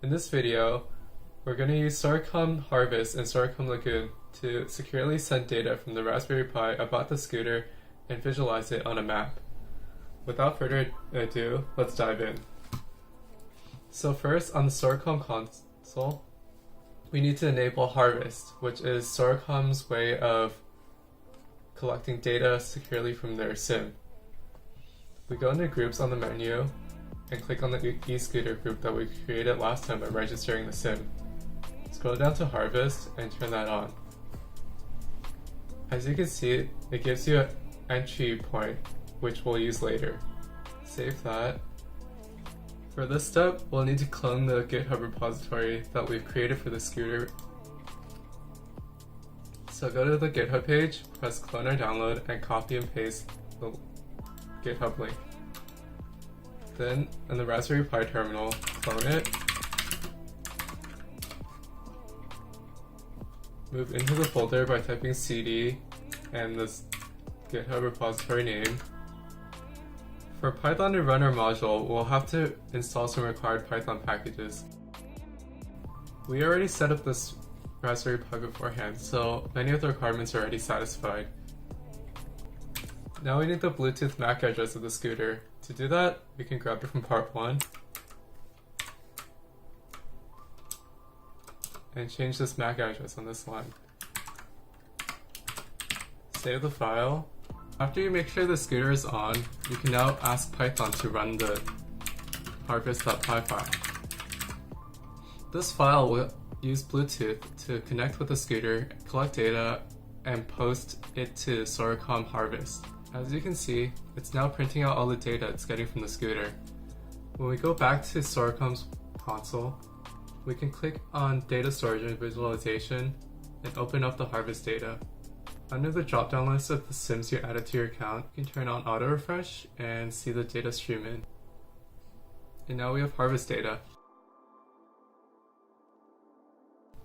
In this video, we're going to use Soracom Harvest and Soracom Lagoon to securely send data from the Raspberry Pi about the scooter and visualize it on a map. Without further ado, let's dive in. So first, on the Soracom console, we need to enable Harvest, which is Soracom's way of collecting data securely from their SIM. We go into Groups on the menu and click on the eScooter group that we created last time by registering the SIM. Scroll down to Harvest and turn that on. As you can see, it gives you an entry point, which we'll use later. Save that. For this step, we'll need to clone the GitHub repository that we've created for the scooter. So go to the GitHub page, press clone or download, and copy and paste the GitHub link. Then, in the Raspberry Pi terminal, clone it, move into the folder by typing cd and the GitHub repository name. For Python to run our module, we'll have to install some required Python packages. We already set up this Raspberry Pi beforehand, so many of the requirements are already satisfied. Now we need the Bluetooth MAC address of the scooter. To do that, we can grab it from part 1 and change this MAC address on this line. Save the file. After you make sure the scooter is on, you can now ask Python to run the harvest.py file. This file will use Bluetooth to connect with the scooter, collect data, and post it to Soracom Harvest. As you can see, it's now printing out all the data it's getting from the scooter. When we go back to Soracom's console, we can click on Data Storage and Visualization and open up the Harvest data. Under the drop-down list of the SIMs you added to your account, you can turn on auto refresh and see the data stream in. And now we have Harvest data.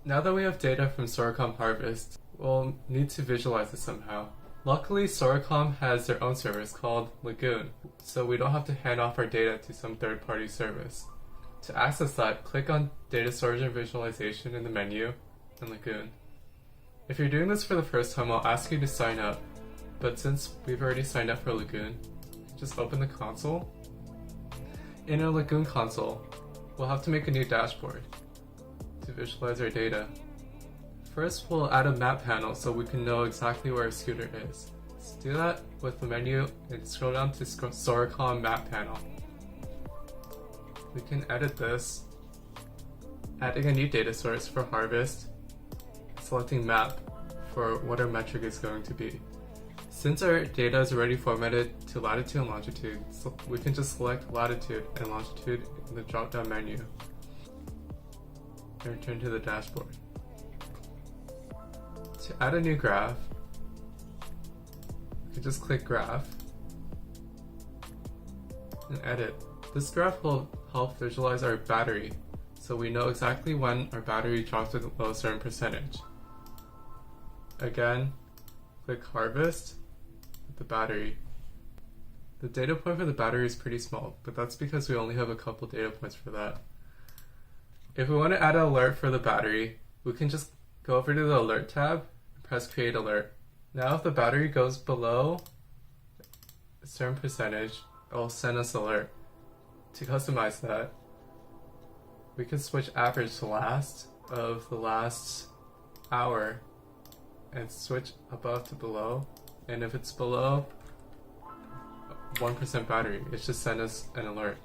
Now that we have data from Soracom Harvest, we'll need to visualize it somehow. Luckily, Soracom has their own service called Lagoon, so we don't have to hand off our data to some third-party service. To access that, click on Data Storage and Visualization in the menu and Lagoon. If you're doing this for the first time, I'll ask you to sign up, but since we've already signed up for Lagoon, just open the console. In our Lagoon console, we'll have to make a new dashboard to visualize our data. First, we'll add a map panel so we can know exactly where our scooter is. Let's do that with the menu and scroll down to Soracom map panel. We can edit this, adding a new data source for Harvest, selecting map for what our metric is going to be. Since our data is already formatted to latitude and longitude, so we can just select latitude and longitude in the drop-down menu and return to the dashboard. To add a new graph, you can just click Graph and edit. This graph will help visualize our battery, so we know exactly when our battery drops below a certain percentage. Again, click Harvest with the battery. The data point for the battery is pretty small, but that's because we only have a couple data points for that. If we want to add an alert for the battery, we can just go over to the Alert tab and press Create Alert. Now if the battery goes below a certain percentage, it will send us an alert. To customize that, we can switch average to last of the last hour and switch above to below, and if it's below 1% battery, it should send us an alert.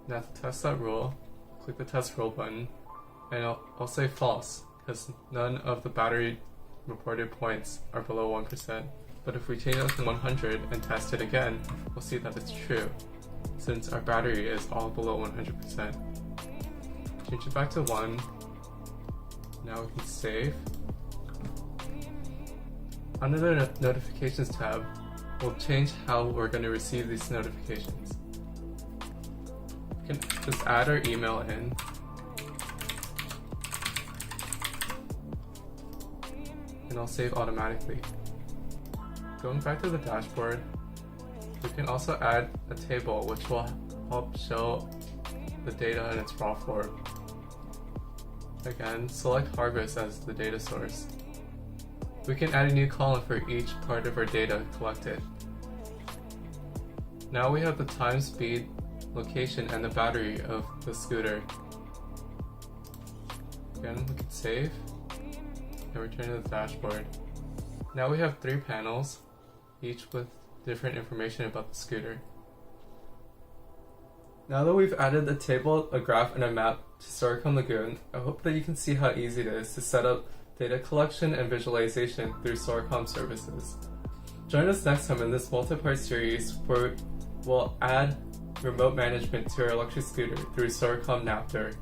Now to test that rule, click the test rule button, and I'll say false, because none of the battery reported points are below 1%. But if we change it to 100 and test it again, we'll see that it's true, since our battery is all below 100%. Change it back to 1. Now we can save. Under the Notifications tab, we'll change how we're going to receive these notifications. We can just add our email in. And I'll save automatically. Going back to the dashboard, we can also add a table which will help show the data in its raw form. Again, select Harvest as the data source. We can add a new column for each part of our data collected. Now we have the time, speed, location, and the battery of the scooter. Again, we can save and return to the dashboard. Now we have 3 panels, each with different information about the scooter. Now that we've added a table, a graph, and a map to Soracom Lagoon, I hope that you can see how easy it is to set up data collection and visualization through Soracom services. Join us next time in this multi-part series where we'll add remote management to our electric scooter through Soracom Napter.